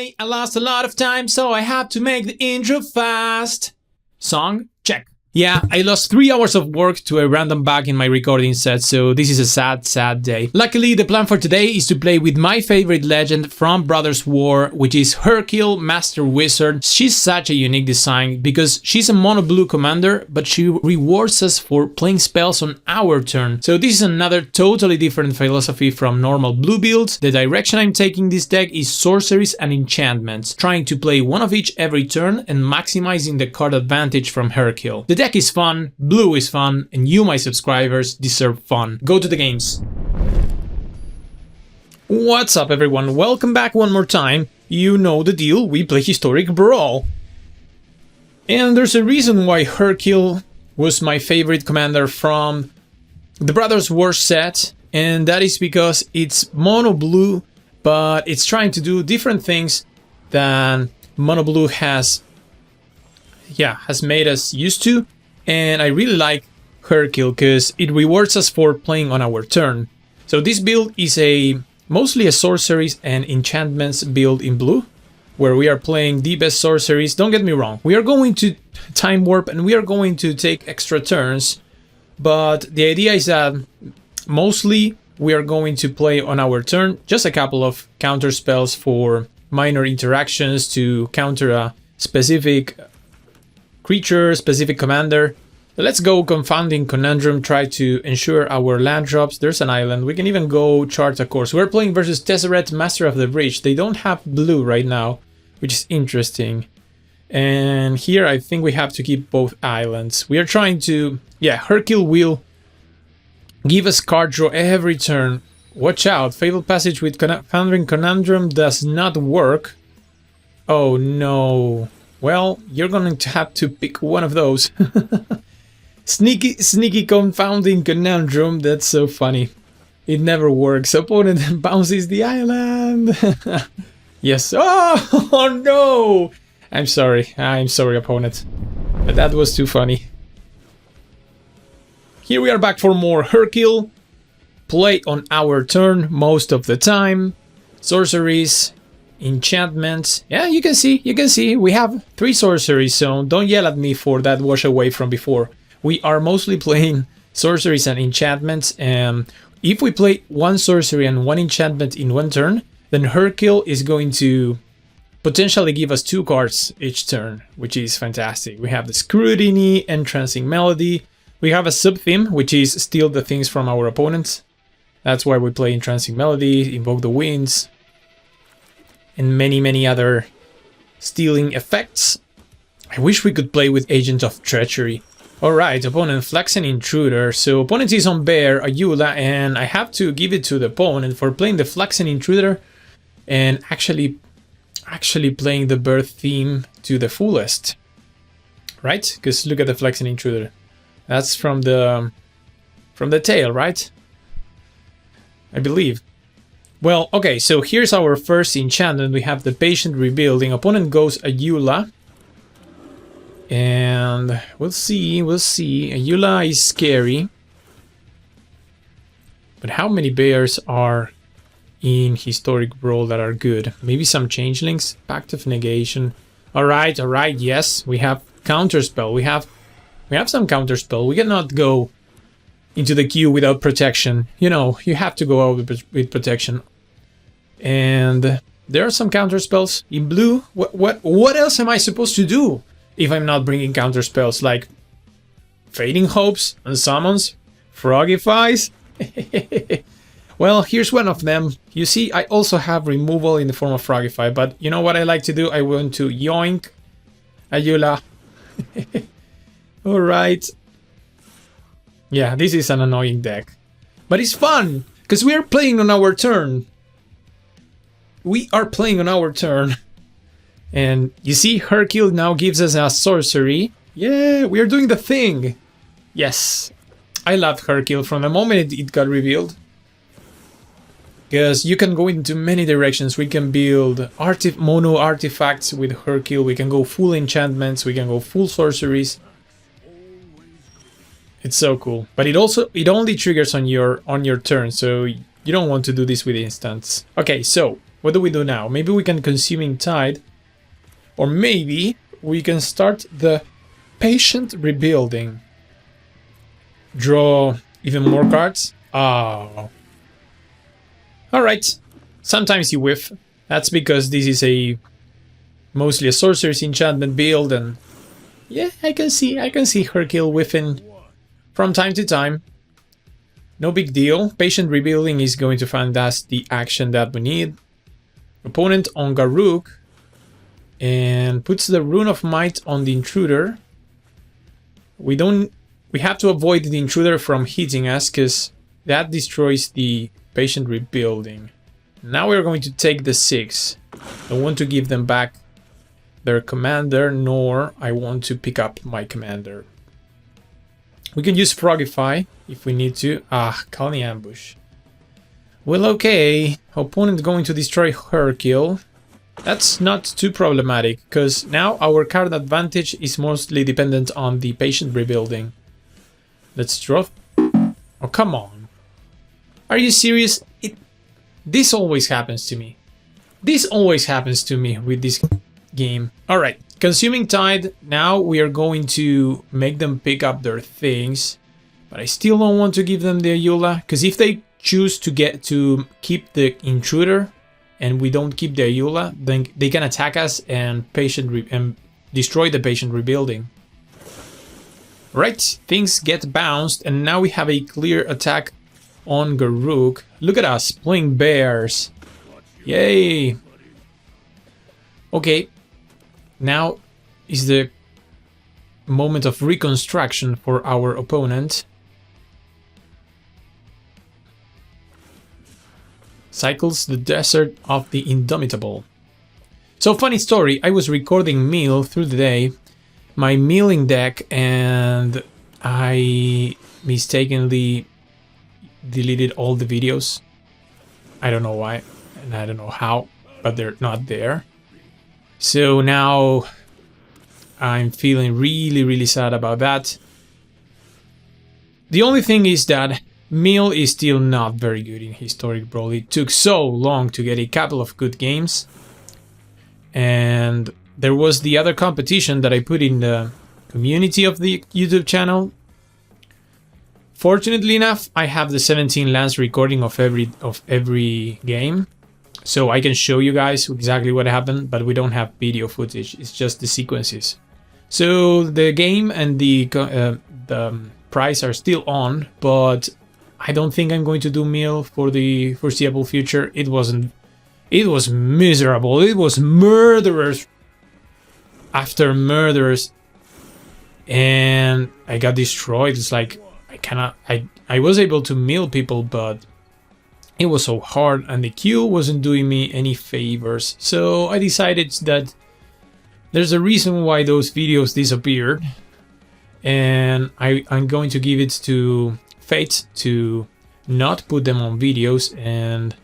day, I lost a lot of time, so I have to make the intro fast. Song? Check. Yeah, I lost 3 hours of work to a random bug in my recording set, so this is a sad day. Luckily, the plan for today is to play with my favorite legend from Brothers War, which is Hercule, Master Wizard. She's such a unique design because she's a mono blue commander, but she rewards us for playing spells on our turn. So this is another totally different philosophy from normal blue builds. The direction I'm taking this deck is sorceries and enchantments, trying to play one of each every turn and maximizing the card advantage from Hercule. The deck is fun, blue is fun, and you, my subscribers, deserve fun. Go to the games. What's up, everyone? Welcome back one more time. You know the deal, we play Historic Brawl. And there's a reason why Hercule was my favorite commander from the Brothers War set, and that is because it's mono blue, but it's trying to do different things than mono blue has made us used to. And I really like Hercule because it rewards us for playing on our turn. So this build is mostly a sorceries and enchantments build in blue, where we are playing the best sorceries. Don't get me wrong, we are going to time warp and we are going to take extra turns, but the idea is that mostly we are going to play on our turn, just a couple of counter spells for minor interactions to counter a specific creature, specific commander. Let's go Confounding Conundrum, try to ensure our land drops. There's an island. We can even go chart a course. We're playing versus Tezzeret, Master of the Bridge. They don't have blue right now, which is interesting. And here I think we have to keep both islands. We are trying to... yeah, Hercule will give us card draw every turn. Watch out, Fabled Passage with Confounding Conundrum does not work. Oh no. Well, you're going to have to pick one of those. Sneaky Confounding Conundrum, that's so funny. It never works. Opponent bounces the island. Yes. Oh no! I'm sorry, opponent. But that was too funny. Here we are back for more Hercule. Play on our turn most of the time. Sorceries. Enchantments. Yeah, you can see we have 3 sorceries, so don't yell at me for that wash away from before. We are mostly playing sorceries and enchantments, and if we play 1 sorcery and 1 enchantment in 1 turn, then Hercule is going to potentially give us 2 cards each turn, which is fantastic. We have the Scrutiny, Entrancing Melody, we have a sub-theme, which is steal the things from our opponents. That's why we play Entrancing Melody, Invoke the Winds, and many other stealing effects. I wish we could play with Agent of Treachery. Alright, opponent flags an intruder. So opponent is on Bear, Ayula, and I have to give it to the opponent for playing the Flaxen Intruder and actually playing the bird theme to the fullest. Right? Because look at the Flaxen Intruder. That's from the tail, right? I believe. Well, okay, so here's our first enchantment. We have the Patient Rebuilding. Opponent goes Ayula. And we'll see. Ayula is scary. But how many bears are in Historic Brawl that are good? Maybe some changelings? Pact of Negation. Alright, yes. We have Counterspell. We have some Counterspell. We cannot go into the queue without protection. You know, you have to go out with protection. And there are some counter spells in blue. What else am I supposed to do if I'm not bringing counter spells like Fading Hopes and Summons, Frogifies? Well, here's one of them. You see, I also have removal in the form of Frogify, but you know what I like to do? I want to yoink Ayula. Alright. Yeah, this is an annoying deck. But it's fun, because we are playing on our turn. And you see, Hercule now gives us a sorcery. Yeah, we are doing the thing. Yes, I loved Hercule from the moment it got revealed. Because you can go into many directions. We can build mono artifacts with Hercule. We can go full enchantments. We can go full sorceries. It's so cool. But it only triggers on your turn, so you don't want to do this with instants. Okay, so What do we do now? Maybe we can Consuming Tide. Or maybe we can start the Patient Rebuilding. Draw even more cards. Oh. Alright. Sometimes you whiff. That's because this is a mostly a Sorcerer's Enchantment build, and yeah, I can see Hercule whiffing from time to time. No big deal. Patient Rebuilding is going to find us the action that we need. Opponent on Garruk and puts the Rune of Might on the Intruder. We have to avoid the Intruder from hitting us because that destroys the Patient Rebuilding. Now we're going to take the 6. I want to give them back their commander, nor I want to pick up my commander. We can use Frogify if we need to. Calling Ambush. Well, okay. Opponent going to destroy Hercule. That's not too problematic, because now our card advantage is mostly dependent on the Patient Rebuilding. Let's draw. Oh, come on. Are you serious? This always happens to me. This always happens to me with this game. Alright, Consuming Tide. Now we are going to make them pick up their things. But I still don't want to give them the Ayula, because if they choose to keep the Intruder and we don't keep the Ayula, then they can attack us and destroy the Patient Rebuilding. Right, things get bounced, and now we have a clear attack on Garruk. Look at us playing bears. Yay! Okay, now is the moment of reconstruction for our opponent. Cycles the Desert of the Indomitable. So, funny story, I was recording Meal through the day, my Mealing deck, and I mistakenly deleted all the videos. I don't know why, and I don't know how, but they're not there. So now I'm feeling really sad about that. The only thing is that Meal is still not very good in Historic Brawl. It took so long to get a couple of good games. And there was the other competition that I put in the community of the YouTube channel. Fortunately enough, I have the 17 lands recording of every game. So I can show you guys exactly what happened, but we don't have video footage. It's just the sequences. So the game and the price are still on, but I don't think I'm going to do Meal for the foreseeable future. It was miserable. It was murderers after murderers, and I got destroyed. It's like I was able to Meal people, but it was so hard, and the queue wasn't doing me any favors. So I decided that there's a reason why those videos disappeared, and I'm going to give it to Fate to not put them on videos and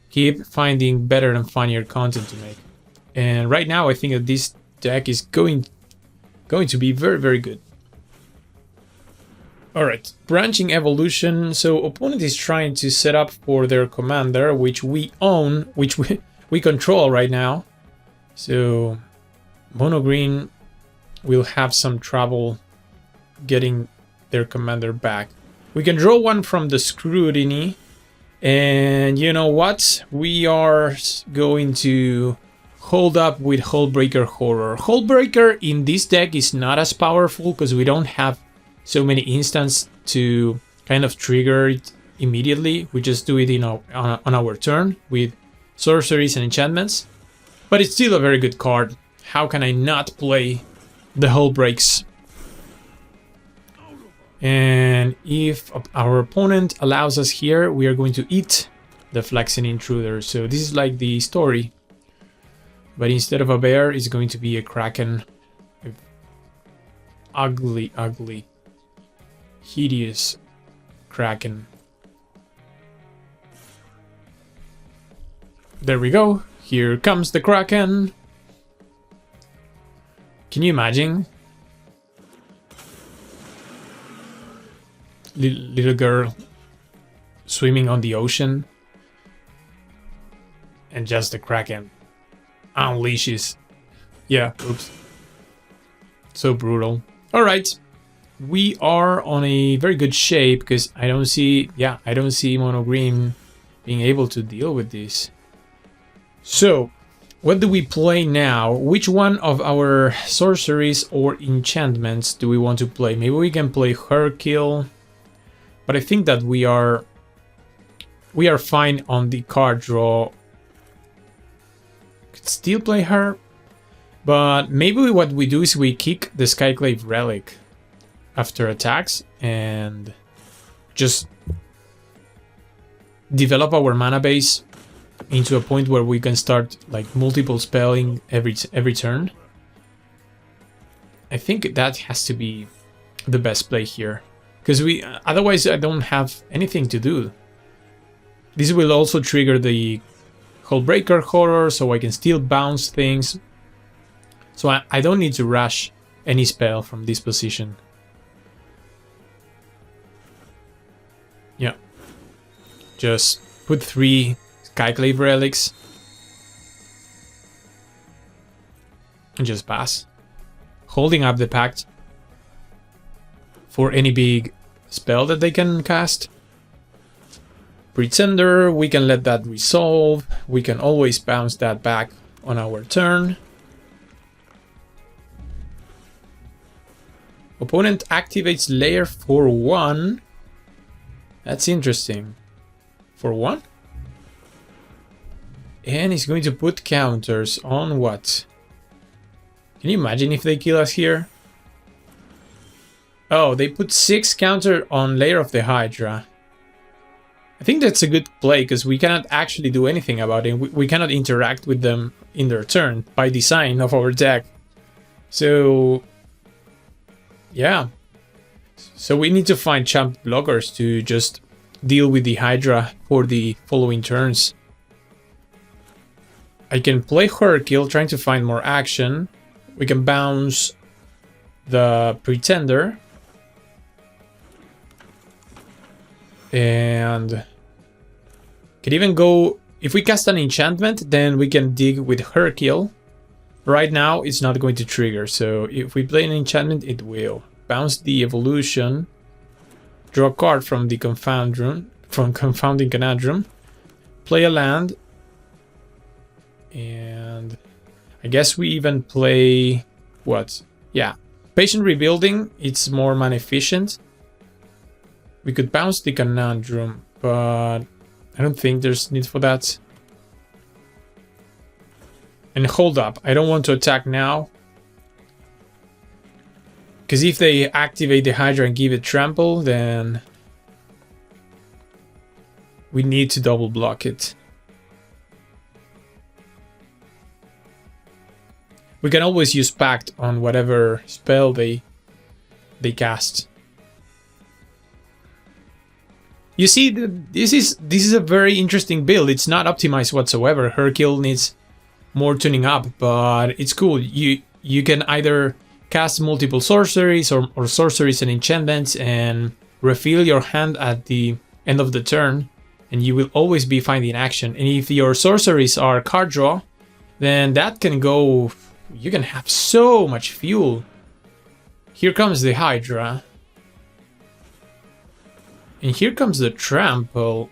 keep finding better and funnier content to make. And right now I think that this deck is going to be very good. Alright, Branching Evolution. So opponent is trying to set up for their commander, which we own, which we control right now. So Mono Green will have some trouble getting their commander back. We can draw one from the Scrutiny, and you know what? We are going to hold up with Hullbreaker Horror. Hullbreaker in this deck is not as powerful because we don't have so many instants to kind of trigger it immediately. We just do it on our turn with sorceries and enchantments. But it's still a very good card. How can I not play the Hullbreaks? And if our opponent allows us here, we are going to eat the Flexing Intruder. So this is like the story. But instead of a bear, it's going to be a Kraken. Ugly, hideous Kraken. There we go. Here comes the Kraken. Can you imagine? Little girl swimming on the ocean. And just the Kraken unleashes. Yeah, oops. So brutal. Alright. We are on a very good shape because I don't see Mono Green being able to deal with this. So, what do we play now? Which one of our sorceries or enchantments do we want to play? Maybe we can play Hercule, but I think that we are fine on the card draw. Could still play her, but maybe what we do is we kick the Skyclave Relic after attacks and just develop our mana base into a point where we can start like multiple spelling every turn. I think that has to be the best play here, because otherwise I don't have anything to do. This will also trigger the Hullbreaker Horror, so I can still bounce things. So I don't need to rush any spell from this position. Yeah, just put 3 Skyclave Relics and just pass, holding up the Pact for any big spell that they can cast. Pretender, we can let that resolve. We can always bounce that back on our turn. Opponent activates Lair for 1. That's interesting. For 1? And he's going to put counters on what? Can you imagine if they kill us here? Oh, they put 6 counter on Lair of the Hydra. I think that's a good play because we cannot actually do anything about it. We cannot interact with them in their turn by design of our deck. So, yeah. So we need to find champ blockers to just deal with the Hydra for the following turns. I can play Hercule, trying to find more action. We can bounce the Pretender. And can even go, if we cast an enchantment, then we can dig with Hercule. Right now, it's not going to trigger, so if we play an enchantment, it will. Bounce the Evolution. Draw a card from the Confounding Conundrum. Play a land. And I guess we even play what? Yeah, Patient Rebuilding. It's more mana efficient. We could bounce the Conundrum, but I don't think there's need for that. And hold up. I don't want to attack now, because if they activate the Hydra and give it trample, then we need to double block it. We can always use Pact on whatever spell they cast. You see, this is a very interesting build. It's not optimized whatsoever. Hercule needs more tuning up, but it's cool. You can either cast multiple sorceries or sorceries and enchantments and refill your hand at the end of the turn, and you will always be finding action. And if your sorceries are card draw, then that can go. You can have so much fuel. Here comes the Hydra. And here comes the Trample.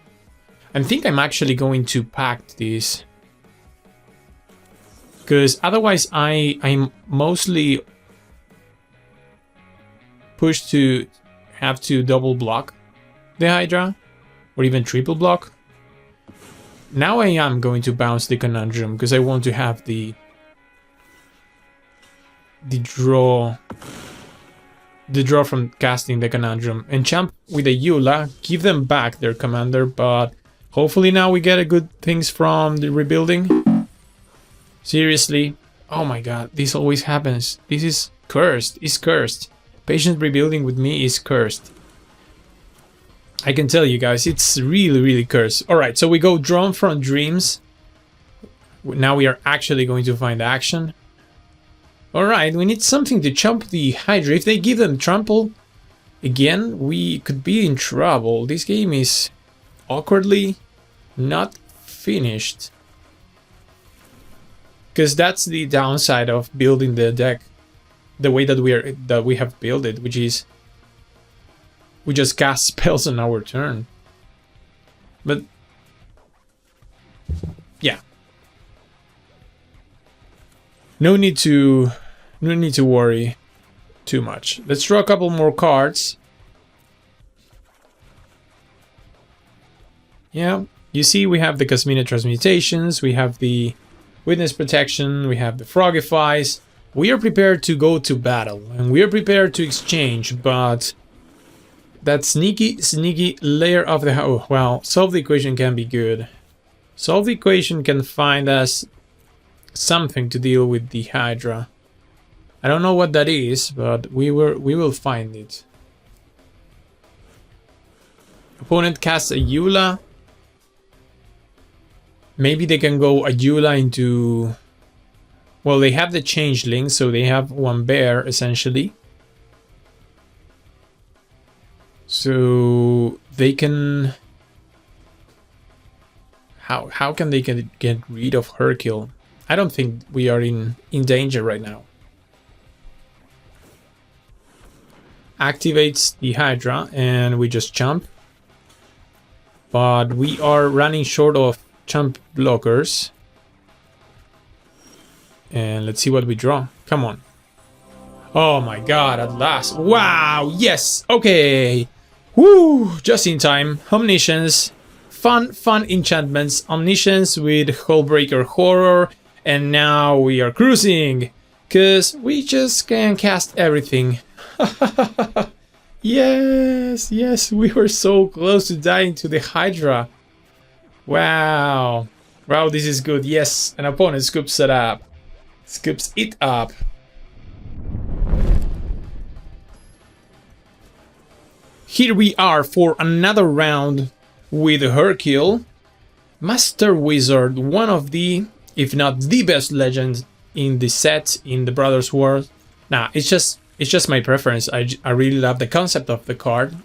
I think I'm actually going to Pact this, because otherwise I'm mostly pushed to have to double block the Hydra, or even triple block. Now I am going to bounce the Conundrum, because I want to have the draw from casting the Conundrum. And champ with a Eula, give them back their commander, but hopefully now we get good things from the rebuilding. Seriously, oh my god, this always happens. This is cursed. It's cursed. Patient Rebuilding with me is cursed. I can tell you guys, it's really, really cursed. Alright, so we go Drawn from Dreams. Now we are actually going to find action. Alright, we need something to chump the Hydra. If they give them trample again, we could be in trouble. This game is awkwardly not finished. Because that's the downside of building the deck the way that we have built it, which is we just cast spells on our turn. But yeah, no need to worry too much. Let's draw a couple more cards. Yeah, you see we have the Kasmina Transmutations, we have the Witness Protection, we have the Frogifies. We are prepared to go to battle, and we are prepared to exchange, but that sneaky layer of the... Oh, well, Solve the Equation can be good. Solve the Equation can find us something to deal with the Hydra. I don't know what that is, but we will find it. Opponent casts a Eula. Maybe they can go a Eula into... Well, they have the Changeling, so they have one bear, essentially. So they can... How can they get rid of Hercule? I don't think we are in danger right now. Activates the Hydra, and we just jump. But we are running short of jump blockers. And let's see what we draw. Come on. Oh my god, at last. Wow, yes, okay. Woo, just in time. Omniscience. Fun enchantments. Omniscience with Hullbreaker Horror. And now we are cruising. Because we just can cast everything. Yes, we were so close to dying to the Hydra. Wow, this is good. Yes, an opponent scoops it up. Here we are for another round with Hercule. Master Wizard, one of the, if not the best legend in the set, in the Brothers War. Nah, it's just my preference. I really love the concept of the card.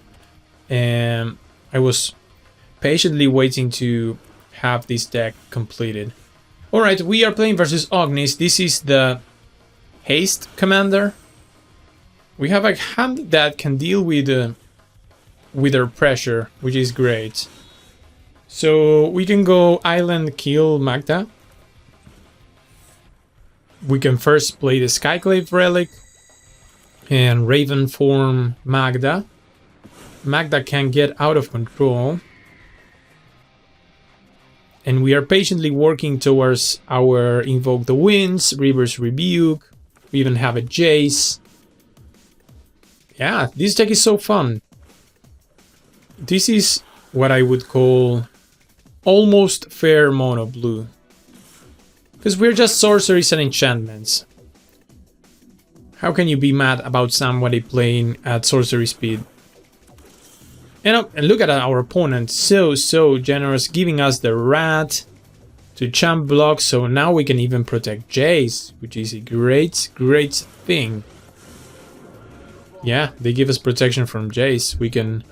And I was patiently waiting to have this deck completed. Alright, we are playing versus Ognis. This is the Haste Commander. We have a hand that can deal with our pressure, which is great. So we can go Island Kill Magda. We can first play the Skyclave Relic and Raven form Magda. Magda can get out of control. And we are patiently working towards our Invoke the Winds, Reaver's Rebuke. We even have a Jace. Yeah, this deck is so fun. This is what I would call almost fair mono blue. Because we're just sorceries and enchantments. How can you be mad about somebody playing at sorcery speed? And look at our opponent, so generous, giving us the rat to champ block, so now we can even protect Jace, which is a great thing. Yeah, they give us protection from Jace. We can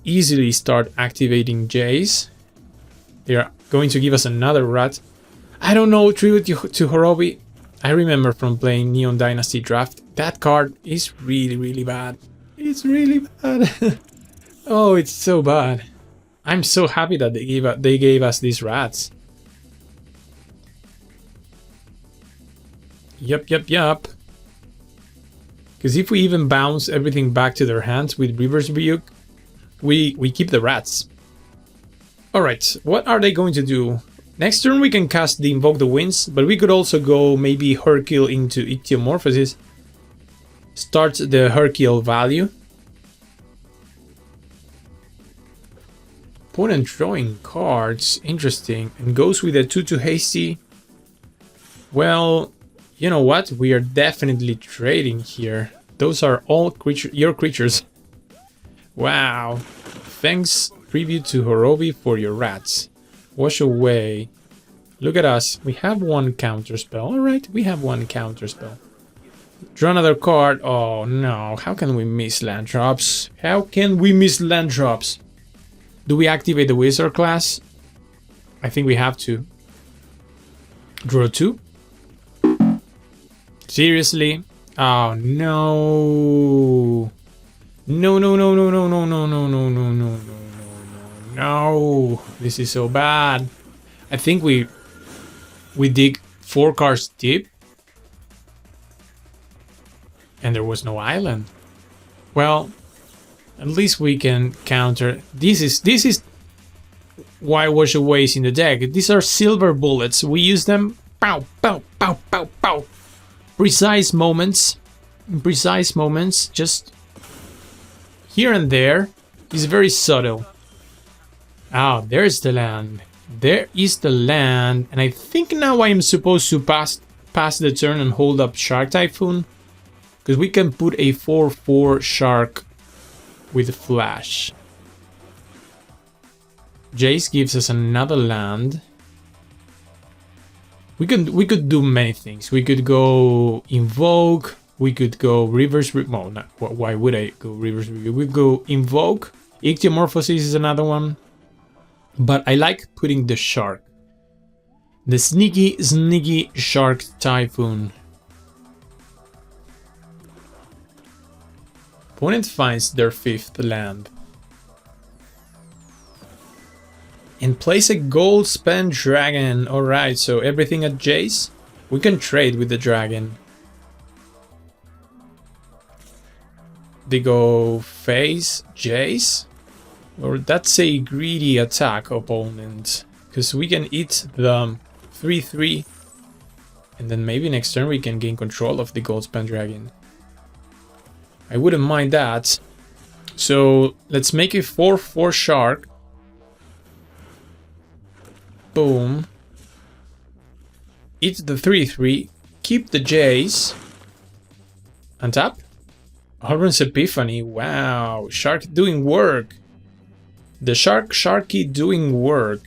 easily start activating Jace. They are going to give us another rat. I don't know, Tribute to Horobi. I remember from playing Neon Dynasty Draft, that card is really bad. It's really bad. Oh, it's so bad. I'm so happy that they gave us these rats. Yup. Because if we even bounce everything back to their hands with Reaver's Rebuke, we keep the rats. Alright, what are they going to do? Next turn we can cast the Invoke the Winds, but we could also go maybe Hercule into Ichthyomorphosis. Start the Hercule value. Opponent drawing cards, interesting, and goes with a 2/2 hasty. Well, you know what? We are definitely trading here. Those are all your creatures. Wow. Thanks, Tribute to Horobi, for your rats. Wash away. Look at us. We have one counterspell. Alright, we have one counterspell. Draw another card. Oh no. How can we miss land drops? Do we activate the Wizard class? I think we have to. Draw 2. Seriously? Oh no. No, no, no, no, no, no, no, no, no, no, no, no, no, no. This is so bad. I think we dig 4 cars deep. And there was no island. Well, at least we can counter. This is why wash away is in the deck. These are silver bullets. We use them. Pow, pow, pow, pow, pow. Precise moments. Precise moments. Just here and there. Is very subtle. Ah, there's the land. There is the land. And I think now I am supposed to pass the turn and hold up Shark Typhoon. Because we can put a 4/4 shark with flash. Jace gives us another land. We could do many things. We could go Invoke. We could go Reverse. No, not, why would I go Reverse? We could go Invoke. Ichthyomorphosis is another one. But I like putting the shark. The sneaky Shark Typhoon. Opponent finds their 5th land. And place a gold spend dragon. Alright, so everything at Jace. We can trade with the dragon. They go face Jace. Or that's a greedy attack, opponent. Because we can eat the 3/3. And then maybe next turn we can gain control of the gold spend dragon. I wouldn't mind that. So let's make a 4/4 shark. Boom. Eat the 3/3. Keep the Jace. Untap. Alrund's Epiphany. Wow. Shark doing work. The Sharky doing work.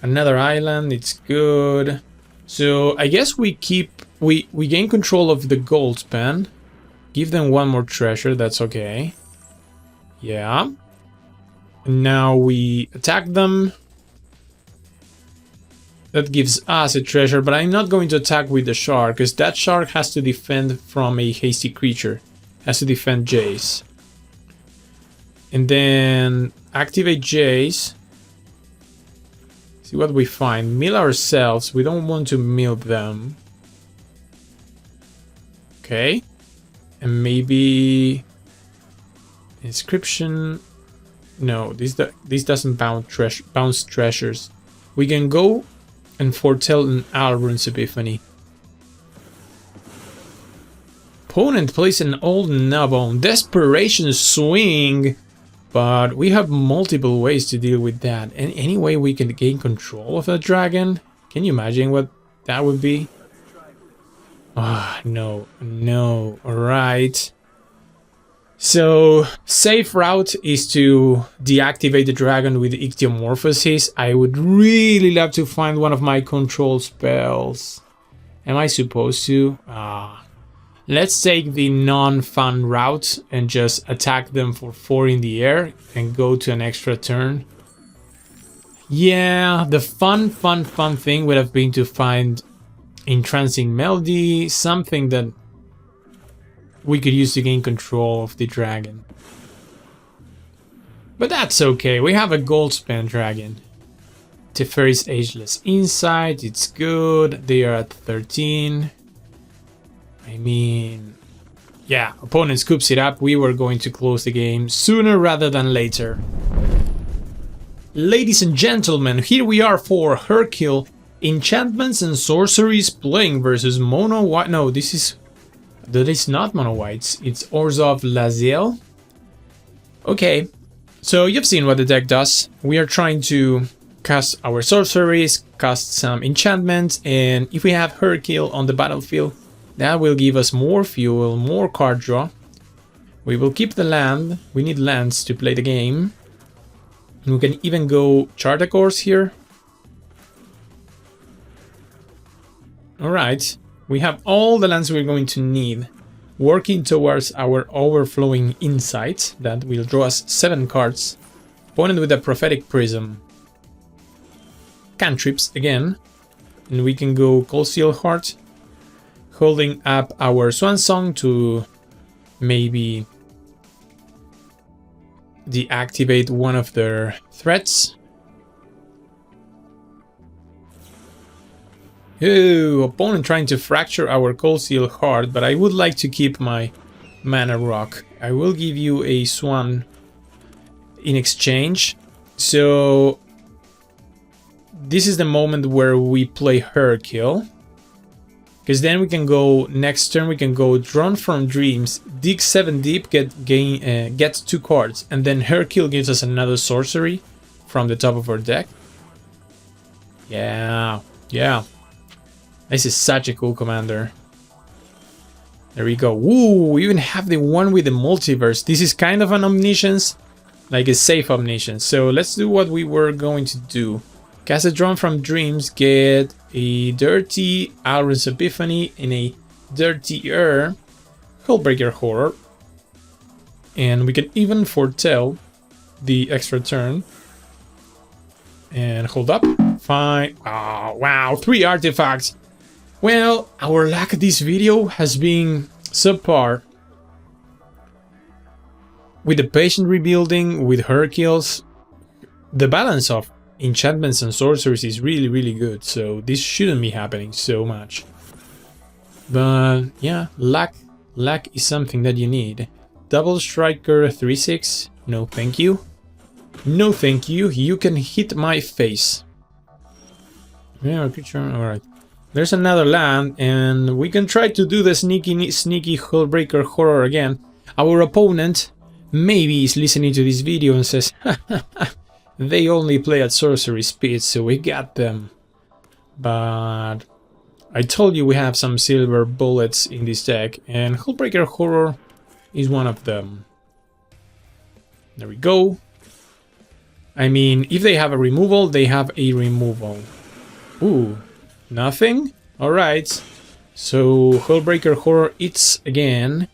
Another island. It's good. So I guess we keep... We gain control of the gold spend. Give them 1 more treasure. That's okay. Yeah. Now we attack them. That gives us a treasure, but I'm not going to attack with the shark, because that shark has to defend from a hasty creature. Has to defend Jace. And then activate Jace. See what we find. Mill ourselves. We don't want to mill them. Okay. And maybe... Inscription... No, this doesn't bounce treasures. We can go and foretell an Alrund's Epiphany. Opponent plays an old Nabon. Desperation Swing. But we have multiple ways to deal with that. And any way we can gain control of the dragon? Can you imagine what that would be? Ah, no. Alright. So, safe route is to deactivate the dragon with Ichthyomorphosis. I would really love to find one of my control spells. Am I supposed to? Let's take the non-fun route and just attack them for 4 in the air and go to an extra turn. Yeah, the fun thing would have been to find Entrancing Melody, something that we could use to gain control of the dragon. But that's okay, we have a gold spend dragon. Teferi's Ageless Insight, it's good, they are at 13. I mean, yeah, opponent scoops it up, we were going to close the game sooner rather than later. Ladies and gentlemen, here we are for Hercule. Enchantments and sorceries playing versus Mono White. No, that is not Mono Whites. It's Orzhov Laziel. Okay, so you've seen what the deck does. We are trying to cast our sorceries, cast some enchantments, and if we have Hercule on the battlefield, that will give us more fuel, more card draw. We will keep the land. We need lands to play the game. And we can even go chart a course here. Alright, we have all the lands we're going to need, working towards our overflowing insight that will draw us 7 cards. Opponent with a Prophetic Prism. Cantrips again, and we can go Cold Steel Heart, holding up our Swan Song to maybe deactivate one of their threats. Oh, opponent trying to fracture our Cold Steel Heart, but I would like to keep my Mana Rock. I will give you a Swan in exchange. So this is the moment where we play Hercule. Because then we can go, next turn we can go Drawn from Dreams, dig 7 deep, get 2 cards, and then Hercule gives us another sorcery from the top of our deck. Yeah. This is such a cool commander. There we go. Ooh, we even have the one with the multiverse. This is kind of an Omniscience, like a safe Omniscience. So let's do what we were going to do. Cast a Drawn from Dreams, get a Dirty Auron's Epiphany and a Dirtier Hullbreaker Horror. And we can even foretell the extra turn. And hold up. Fine. Oh, wow. 3 artifacts. Well, our luck this video has been subpar. With the Patient Rebuilding, with Hercules, the balance of enchantments and sorceries is really good, so this shouldn't be happening so much. But yeah, luck is something that you need. Double Striker 3/6, no thank you. No thank you, you can hit my face. Yeah, creature, alright. There's another land, and we can try to do the sneaky Hullbreaker Horror again. Our opponent maybe is listening to this video and says, they only play at sorcery speed, so we got them. But I told you we have some silver bullets in this deck, and Hullbreaker Horror is one of them. There we go. I mean, if they have a removal, they have a removal. Ooh, nothing? Alright. So Hullbreaker Horror, it's again.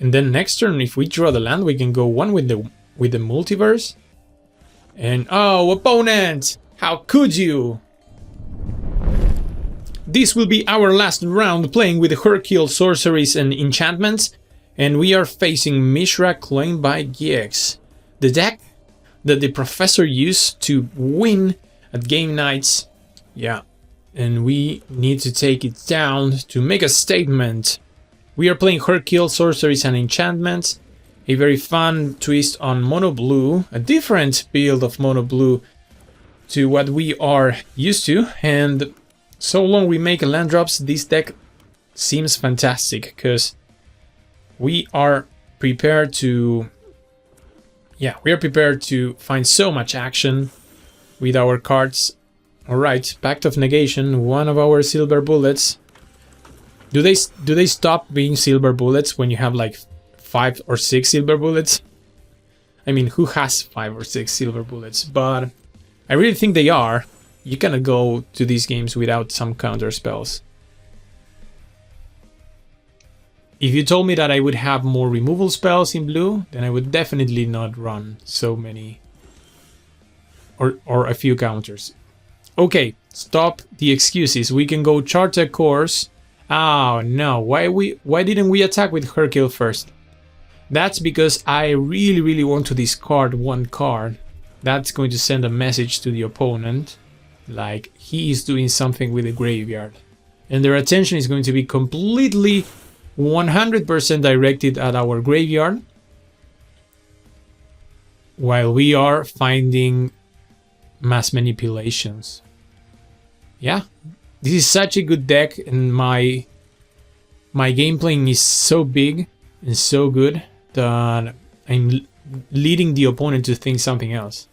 And then next turn, if we draw the land, we can go one with the multiverse. And oh, opponent! How could you? This will be our last round playing with the Hercule sorceries and enchantments. And we are facing Mishra claimed by Gix. The deck that the professor used to win at game nights. Yeah. And we need to take it down to make a statement. We are playing Hercule sorceries and enchantments. A very fun twist on mono blue. A different build of mono blue to what we are used to. And so long we make land drops, this deck seems fantastic. Because we are prepared to... yeah, we are prepared to find so much action with our cards. Alright, Pact of Negation, one of our silver bullets. Do they stop being silver bullets when you have like 5 or 6 silver bullets? I mean, who has 5 or 6 silver bullets? But I really think they are. You cannot go to these games without some counter spells. If you told me that I would have more removal spells in blue, then I would definitely not run so many. Or a few counters. Okay, stop the excuses. We can go chart a course. Oh no, why didn't we attack with Hercule first? That's because I really want to discard one card. That's going to send a message to the opponent, like he is doing something with the graveyard. And their attention is going to be completely 100% directed at our graveyard, while we are finding mass manipulations. Yeah, this is such a good deck, and my game playing is so big and so good that I'm leading the opponent to think something else.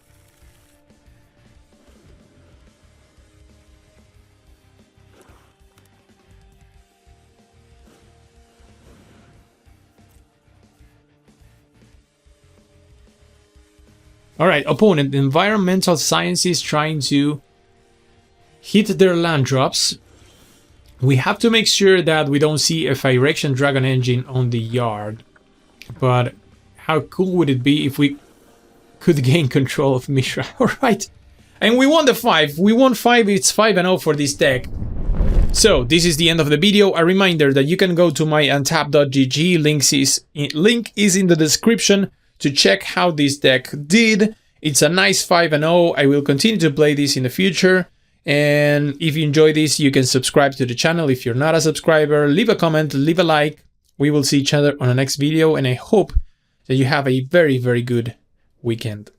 Alright, opponent, environmental sciences trying to hit their land drops. We have to make sure that we don't see a Phyrexian Dragon Engine on the yard. But how cool would it be if we could gain control of Mishra? Alright, And we won the 5. We won 5. It's 5-0 for this deck. So this is the end of the video. A reminder that you can go to my untap.gg. Link is in the description to check how this deck did. It's a nice 5-0. I will continue to play this in the future. And if you enjoy this, you can subscribe to the channel. If you're not a subscriber, leave a comment, leave a like. We will see each other on the next video. And I hope that you have a very, very good weekend.